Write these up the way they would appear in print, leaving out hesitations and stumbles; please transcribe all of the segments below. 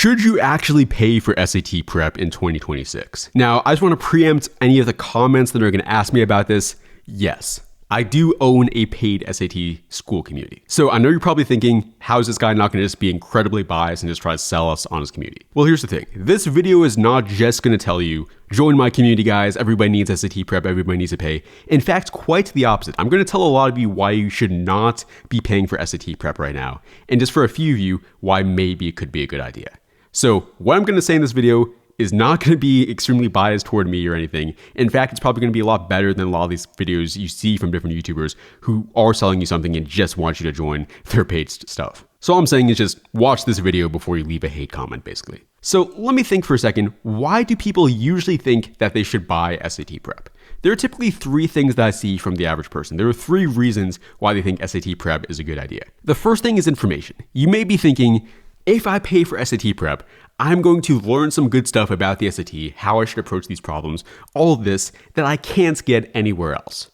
Should you actually pay for SAT prep in 2026? Now, I just want to preempt any of the comments that are going to ask me about this. Yes, I do own a paid SAT Skool community. So I know you're probably thinking, how is this guy not going to just be incredibly biased and just try to sell us on his community? Well, here's the thing. This video is not just going to tell you, join my community, guys. Everybody needs SAT prep. Everybody needs to pay. In fact, quite the opposite. I'm going to tell a lot of you why you should not be paying for SAT prep right now. And just for a few of you, why maybe it could be a good idea. So what I'm going to say in this video is not going to be extremely biased toward me or anything. In fact, it's probably going to be a lot better than a lot of these videos you see from different YouTubers who are selling you something and just want you to join their paid stuff. So all I'm saying is just watch this video before you leave a hate comment, basically. So let me think for a second. Why do people usually think that they should buy SAT prep? There are typically three things that I see from the average person. There are three reasons why they think SAT prep is a good idea. The first thing is information. You may be thinking, if I pay for SAT prep, I'm going to learn some good stuff about the SAT, how I should approach these problems, all of this that I can't get anywhere else.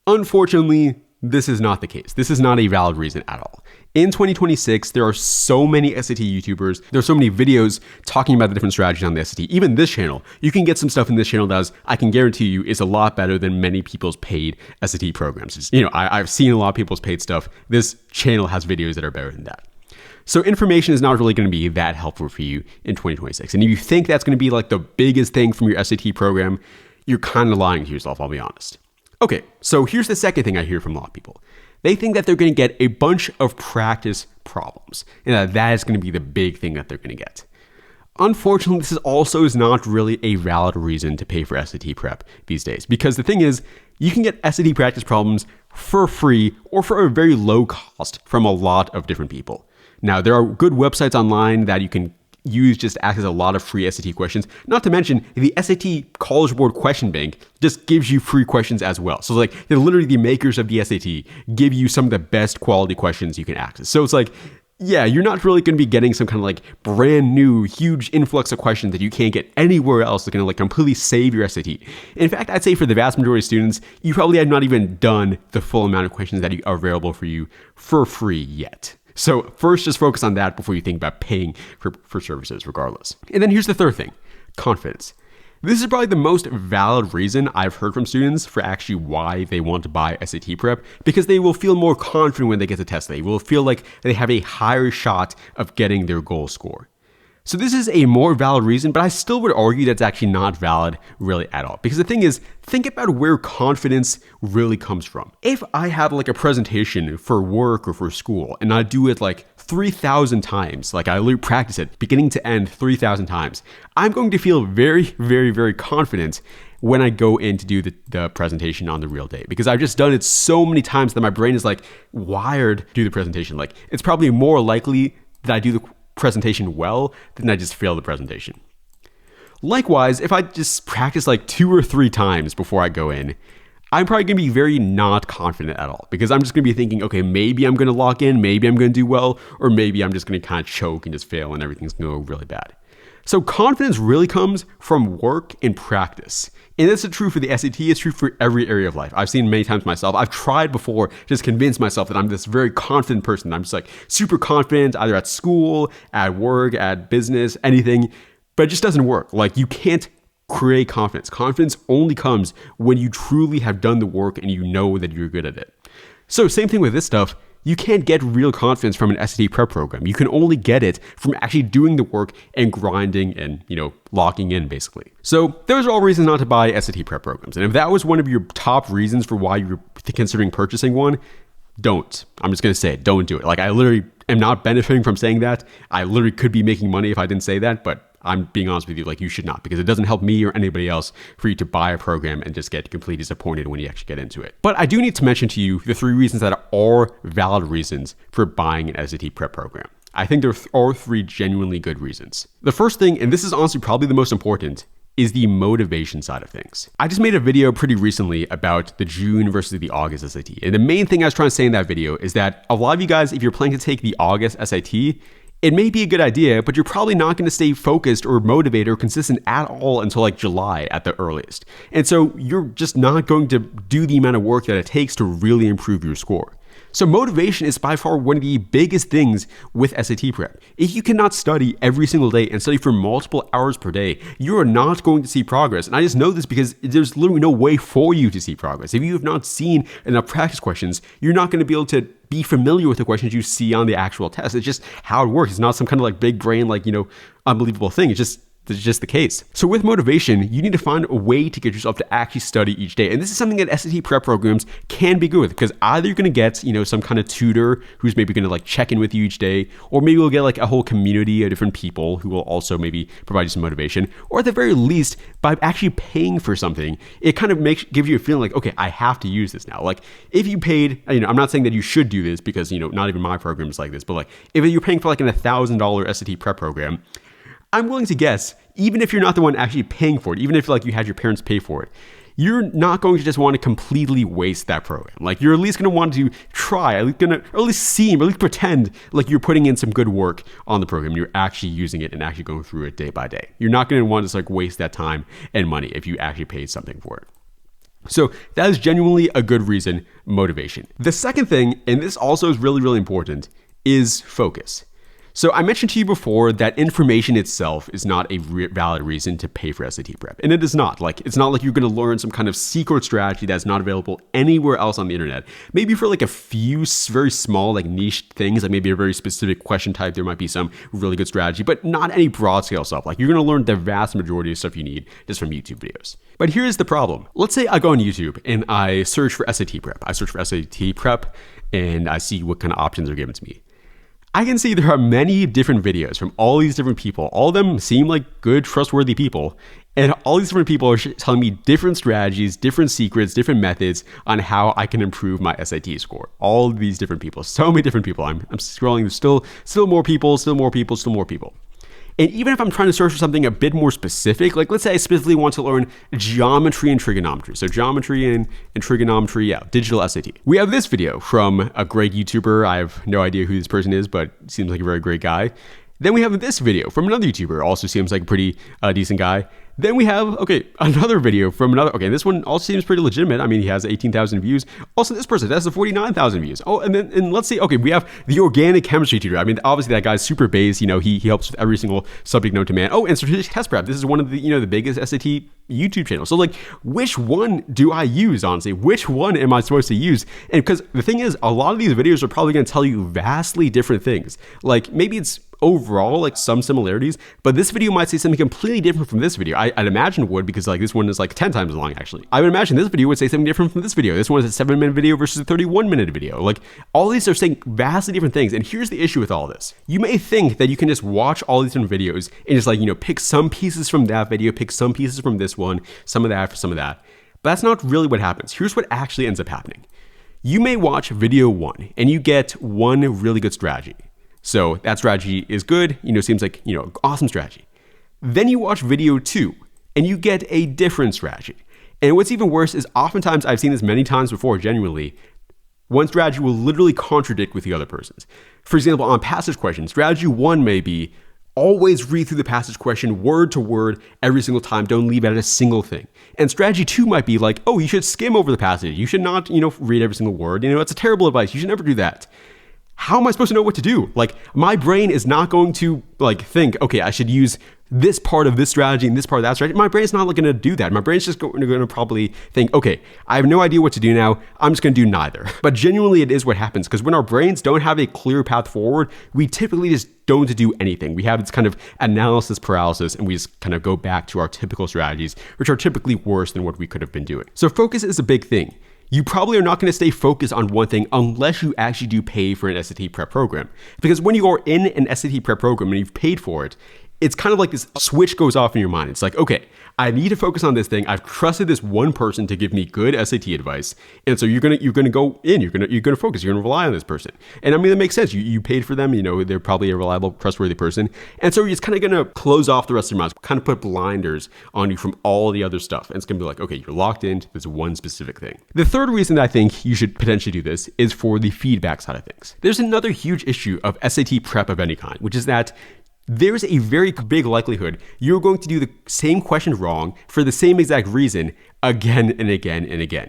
Unfortunately, this is not the case. This is not a valid reason at all. In 2026, there are so many SAT YouTubers. There are so many videos talking about the different strategies on the SAT. Even this channel, you can get some stuff in this channel that I can guarantee you is a lot better than many people's paid SAT programs. I've seen a lot of people's paid stuff. This channel has videos that are better than that. So information is not really going to be that helpful for you in 2026. And if you think that's going to be like the biggest thing from your SAT program, you're kind of lying to yourself, I'll be honest. Okay, so here's the second thing I hear from a lot of people. They think that they're going to get a bunch of practice problems and that is going to be the big thing that they're going to get. Unfortunately, this is not really a valid reason to pay for SAT prep these days, because the thing is, you can get SAT practice problems for free or for a very low cost from a lot of different people. Now, there are good websites online that you can use just to access a lot of free SAT questions. Not to mention, the SAT College Board question bank just gives you free questions as well. So like, they're literally the makers of the SAT give you some of the best quality questions you can access. So it's like, yeah, you're not really going to be getting some kind of like brand new, huge influx of questions that you can't get anywhere else that's going to like completely save your SAT. In fact, I'd say for the vast majority of students, you probably have not even done the full amount of questions that are available for you for free yet. So first, just focus on that before you think about paying for services regardless. And then here's the third thing, confidence. This is probably the most valid reason I've heard from students for actually why they want to buy SAT prep, because they will feel more confident when they get to test. They will feel like they have a higher shot of getting their goal score. So this is a more valid reason, but I still would argue that's actually not valid really at all. Because the thing is, think about where confidence really comes from. If I have like a presentation for work or for school and I do it like 3,000 times, like I literally practice it beginning to end 3,000 times, I'm going to feel very, very, very confident when I go in to do the presentation on the real day, because I've just done it so many times that my brain is like wired to do the presentation. Like it's probably more likely that I do the presentation well than I just fail the presentation. Likewise, if I just practice like 2 or 3 times before I go in, I'm probably going to be very not confident at all, because I'm just going to be thinking, okay, maybe I'm going to lock in, maybe I'm going to do well, or maybe I'm just going to kind of choke and just fail and everything's going to go really bad. So confidence really comes from work and practice. And this is true for the SAT, it's true for every area of life. I've seen many times myself. I've tried before to just convince myself that I'm this very confident person. I'm just like super confident, either at school, at work, at business, anything, but it just doesn't work. Like you can't create confidence. Confidence only comes when you truly have done the work and you know that you're good at it. So same thing with this stuff. You can't get real confidence from an SAT prep program. You can only get it from actually doing the work and grinding and, locking in basically. So those are all reasons not to buy SAT prep programs. And if that was one of your top reasons for why you're considering purchasing one, don't. I'm just going to say it. Don't do it. Like I literally am not benefiting from saying that. I literally could be making money if I didn't say that, but I'm being honest with you, like you should not, because it doesn't help me or anybody else for you to buy a program and just get completely disappointed when you actually get into it. But I do need to mention to you the 3 reasons that are valid reasons for buying an SAT prep program. I think there are 3 genuinely good reasons. The first thing, and this is honestly probably the most important, is the motivation side of things. I just made a video pretty recently about the June versus the August SAT. And the main thing I was trying to say in that video is that a lot of you guys, if you're planning to take the August SAT, it may be a good idea, but you're probably not going to stay focused or motivated or consistent at all until like July at the earliest. And so you're just not going to do the amount of work that it takes to really improve your score. So motivation is by far one of the biggest things with SAT prep. If you cannot study every single day and study for multiple hours per day, you are not going to see progress. And I just know this because there's literally no way for you to see progress. If you have not seen enough practice questions, you're not going to be able to be familiar with the questions you see on the actual test. It's just how it works. It's not some kind of like big brain, like, unbelievable thing. It's just the case. So with motivation, you need to find a way to get yourself to actually study each day. And this is something that SAT prep programs can be good with, because either you're going to get, some kind of tutor who's maybe going to like check in with you each day, or maybe you'll get like a whole community of different people who will also maybe provide you some motivation, or at the very least, by actually paying for something, it kind of gives you a feeling like, okay, I have to use this now. Like if you paid, I'm not saying that you should do this because, not even my program is like this, but like if you're paying for like an $1,000 SAT prep program, I'm willing to guess, even if you're not the one actually paying for it, even if like you had your parents pay for it, you're not going to just want to completely waste that program. Like you're at least going to want to try, or at least pretend like you're putting in some good work on the program. You're actually using it and actually going through it day by day. You're not going to want to just like waste that time and money if you actually paid something for it. So that is genuinely a good reason, motivation. The second thing, and this also is really, really important, is focus. So I mentioned to you before that information itself is not a valid reason to pay for SAT prep. And it is not. Like, it's not like you're going to learn some kind of secret strategy that's not available anywhere else on the internet. Maybe for like a few very small, like niche things, like maybe a very specific question type, there might be some really good strategy, but not any broad scale stuff. Like you're going to learn the vast majority of stuff you need just from YouTube videos. But here's the problem. Let's say I go on YouTube and I search for SAT prep. I search for SAT prep and I see what kind of options are given to me. I can see there are many different videos from all these different people. All of them seem like good, trustworthy people. And all these different people are telling me different strategies, different secrets, different methods on how I can improve my SAT score. All of these different people, so many different people. I'm scrolling, there's still more people, still more people, still more people. And even if I'm trying to search for something a bit more specific, like let's say I specifically want to learn geometry and trigonometry. So geometry and trigonometry, digital SAT. We have this video from a great YouTuber. I have no idea who this person is, but seems like a very great guy. Then we have this video from another YouTuber, also seems like a pretty decent guy. Then we have, another video from another, this one also seems pretty legitimate. I mean, he has 18,000 views. Also, this person has 49,000 views. Oh, and let's see, we have the organic chemistry tutor. I mean, obviously that guy's super base, he helps with every single subject known to man. Oh, and strategic test prep. This is one of the, the biggest SAT YouTube channels. So like, which one do I use, honestly? Which one am I supposed to use? And because the thing is, a lot of these videos are probably going to tell you vastly different things. Like maybe it's overall like some similarities, but this video might say something completely different from this video. I'd imagine it would, because like this one is like 10 times long actually. I would imagine this video would say something different from this video. This one is a 7-minute video versus a 31-minute video. Like all these are saying vastly different things. And here's the issue with all this. You may think that you can just watch all these different videos and just like, pick some pieces from that video, pick some pieces from this one, some of that for some of that. But that's not really what happens. Here's what actually ends up happening. You may watch video 1 and you get one really good strategy. So that strategy is good, seems like, awesome strategy. Then you watch video 2 and you get a different strategy. And what's even worse is oftentimes, I've seen this many times before, genuinely, one strategy will literally contradict with the other person's. For example, on passage questions, strategy 1 may be always read through the passage question word to word every single time. Don't leave out a single thing. And strategy 2 might be like, you should skim over the passage. You should not, read every single word. It's a terrible advice. You should never do that. How am I supposed to know what to do? Like, my brain is not going to think, I should use this part of this strategy and this part of that strategy. My brain's not going to do that. My brain's just going to probably think, I have no idea what to do now. I'm just going to do neither. But genuinely, it is what happens, because when our brains don't have a clear path forward, we typically just don't do anything. We have this kind of analysis paralysis, and we just kind of go back to our typical strategies, which are typically worse than what we could have been doing. So focus is a big thing. You probably are not going to stay focused on one thing unless you actually do pay for an SAT prep program. Because when you are in an SAT prep program and you've paid for it, it's kind of like this switch goes off in your mind. It's like, I need to focus on this thing. I've trusted this one person to give me good SAT advice. And so you're gonna go in, you're gonna focus, you're gonna rely on this person. And I mean, that makes sense. You paid for them, they're probably a reliable, trustworthy person. And so you're just kind of gonna close off the rest of your mouth, kind of put blinders on you from all the other stuff. And it's gonna be like, you're locked into this one specific thing. The third reason that I think you should potentially do this is for the feedback side of things. There's another huge issue of SAT prep of any kind, which is that there's a very big likelihood you're going to do the same question wrong for the same exact reason again and again and again.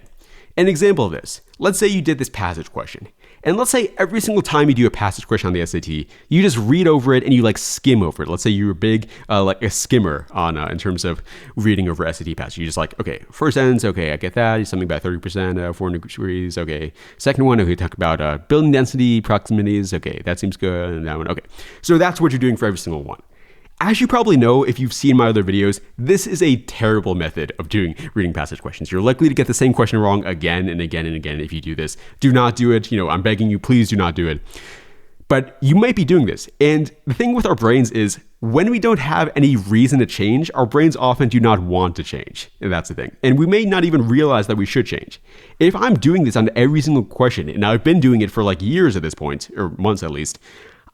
An example of this, let's say you did this passage question And let's say every single time you do a passage question on the SAT, you just read over it and you like skim over it. Let's say you're a big, like a skimmer on, in terms of reading over SAT passage. You just like, okay, first sentence, okay, I get that. Something about 30%, 400 degrees, okay. Second one, okay, talk about building density, proximities, okay, that seems good. And that one, okay. So that's what you're doing for every single one. As you probably know, if you've seen my other videos, this is a terrible method of doing reading passage questions. You're likely to get the same question wrong again and again and again if you do this. Do not do it. I'm begging you, please do not do it. But you might be doing this. And the thing with our brains is when we don't have any reason to change, our brains often do not want to change. And that's the thing. And we may not even realize that we should change. If I'm doing this on every single question, and I've been doing it for like years at this point, or months at least,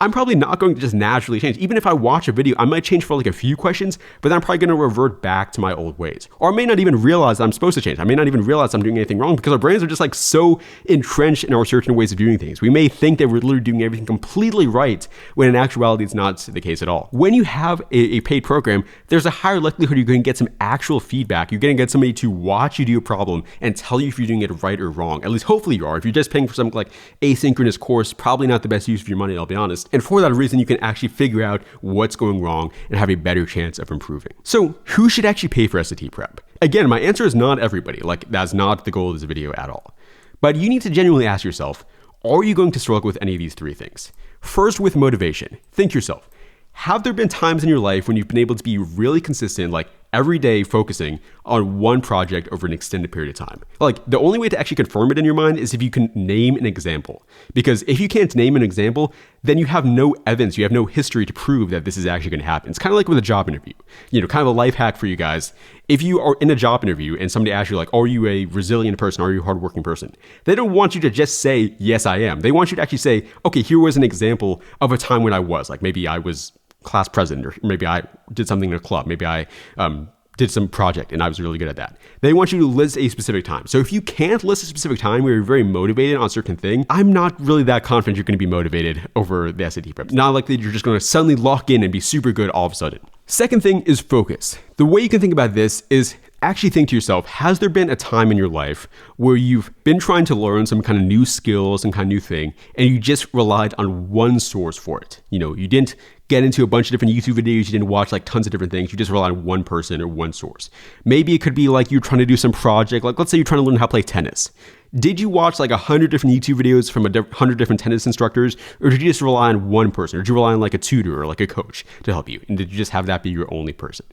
I'm probably not going to just naturally change. Even if I watch a video, I might change for like a few questions, but then I'm probably going to revert back to my old ways. Or I may not even realize that I'm supposed to change. I may not even realize I'm doing anything wrong because our brains are just like so entrenched in our certain ways of doing things. We may think that we're literally doing everything completely right when in actuality it's not the case at all. When you have a paid program, there's a higher likelihood you're going to get some actual feedback. You're going to get somebody to watch you do a problem and tell you if you're doing it right or wrong. At least hopefully you are. If you're just paying for some like asynchronous course, probably not the best use of your money, I'll be honest. And for that reason, you can actually figure out what's going wrong and have a better chance of improving. So who should actually pay for SAT prep? Again, my answer is not everybody. Like that's not the goal of this video at all. But you need to genuinely ask yourself, are you going to struggle with any of these three things? First, with motivation. Think to yourself, have there been times in your life when you've been able to be really consistent, like every day focusing on one project over an extended period of time? Like the only way to actually confirm it in your mind is if you can name an example. Because if you can't name an example, then you have no evidence, you have no history to prove that this is actually going to happen. It's kind of like with a job interview. Kind of a life hack for you guys. If you are in a job interview and somebody asks you like, are you a resilient person? Are you a hardworking person? They don't want you to just say, yes, I am. They want you to actually say, okay, here was an example of a time when I was. Like maybe I was class president, or maybe I did something in a club. Maybe I did some project and I was really good at that. They want you to list a specific time. So if you can't list a specific time where you're very motivated on a certain thing, I'm not really that confident you're going to be motivated over the SAT prep. Not like that you're just going to suddenly lock in and be super good all of a sudden. Second thing is focus. The way you can think about this is actually think to yourself, has there been a time in your life where you've been trying to learn some kind of new skills, some kind of new thing, and you just relied on one source for it? You didn't get into a bunch of different YouTube videos, you didn't watch like tons of different things, you just relied on one person or one source. Maybe it could be like you're trying to do some project, like let's say you're trying to learn how to play tennis. Did you watch like 100 different YouTube videos from 100 different tennis instructors, or did you just rely on one person, or did you rely on like a tutor or like a coach to help you? And did you just have that be your only person?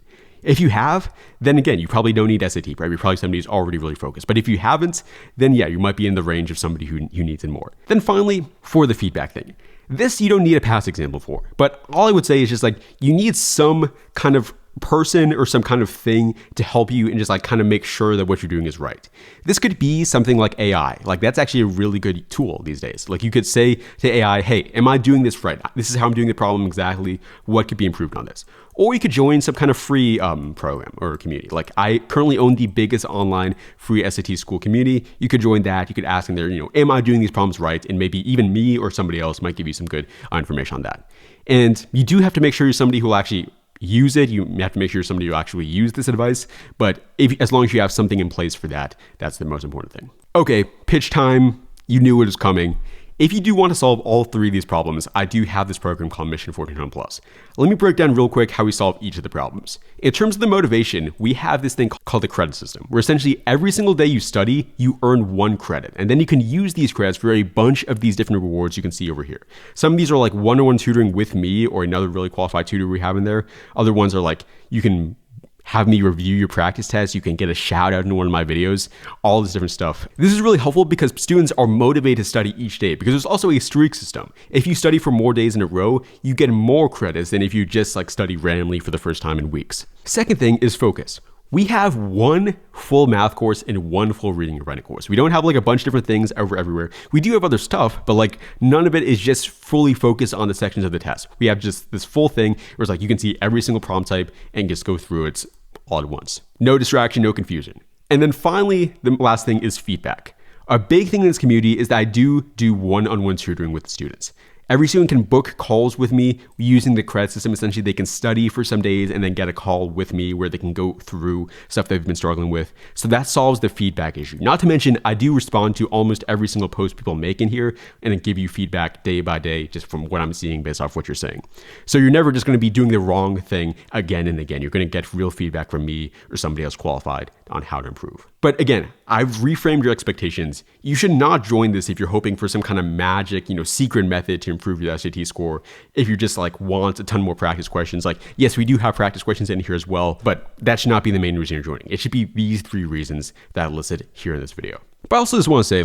If you have, then again, you probably don't need SAT prep. You're probably somebody who's already really focused. But if you haven't, then yeah, you might be in the range of somebody who needs it more. Then finally, for the feedback thing. This you don't need a past example for, but all I would say is just like you need some kind of person or some kind of thing to help you and just like kind of make sure that what you're doing is right. This could be something like AI. Like that's actually a really good tool these days. Like you could say to AI, hey, am I doing this right? This is how I'm doing the problem exactly. What could be improved on this? Or you could join some kind of free program or community. Like I currently own the biggest online free SAT Skool community. You could join that. You could ask in there, am I doing these problems right? And maybe even me or somebody else might give you some good information on that. And you do have to make sure you're somebody who will actually use it. You have to make sure you're somebody who actually use this advice. But as long as you have something in place for that, that's the most important thing. Okay, pitch time. You knew it was coming. If you do want to solve all three of these problems, I do have this program called Mission 1400 Plus. Let me break down real quick how we solve each of the problems. In terms of the motivation, we have this thing called the credit system, where essentially every single day you study, you earn 1 credit. And then you can use these credits for a bunch of these different rewards you can see over here. Some of these are like one-on-one tutoring with me or another really qualified tutor we have in there. Other ones are like, you can have me review your practice test. You can get a shout out in one of my videos, all this different stuff. This is really helpful because students are motivated to study each day because there's also a streak system. If you study for more days in a row, you get more credits than if you just like study randomly for the first time in weeks. Second thing is focus. We have 1 full math course and 1 full reading and writing course. We don't have like a bunch of different things everywhere. We do have other stuff, but like none of it is just fully focused on the sections of the test. We have just this full thing where it's like you can see every single problem type and just go through it all at once. No distraction, no confusion. And then finally, the last thing is feedback. A big thing in this community is that I do one-on-one tutoring with the students. Every student can book calls with me using the credit system. Essentially, they can study for some days and then get a call with me where they can go through stuff they've been struggling with. So that solves the feedback issue. Not to mention, I do respond to almost every single post people make in here and then give you feedback day by day just from what I'm seeing based off what you're saying. So you're never just going to be doing the wrong thing again and again. You're going to get real feedback from me or somebody else qualified on how to improve. But again, I've reframed your expectations. You should not join this if you're hoping for some kind of magic, secret method to improve your SAT score. If you just want a ton more practice questions, yes, we do have practice questions in here as well, but that should not be the main reason you're joining. It should be these 3 reasons that I listed here in this video. But I also just want to say,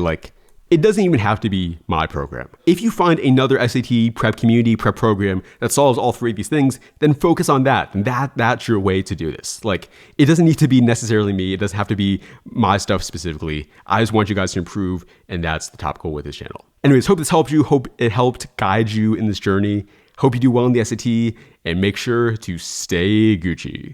it doesn't even have to be my program. If you find another SAT prep community, prep program that solves all 3 of these things, then focus on that. And that's your way to do this. It doesn't need to be necessarily me. It doesn't have to be my stuff specifically. I just want you guys to improve, and that's the top goal with this channel. Anyways, hope this helped you. Hope it helped guide you in this journey. Hope you do well in the SAT, and make sure to stay Gucci.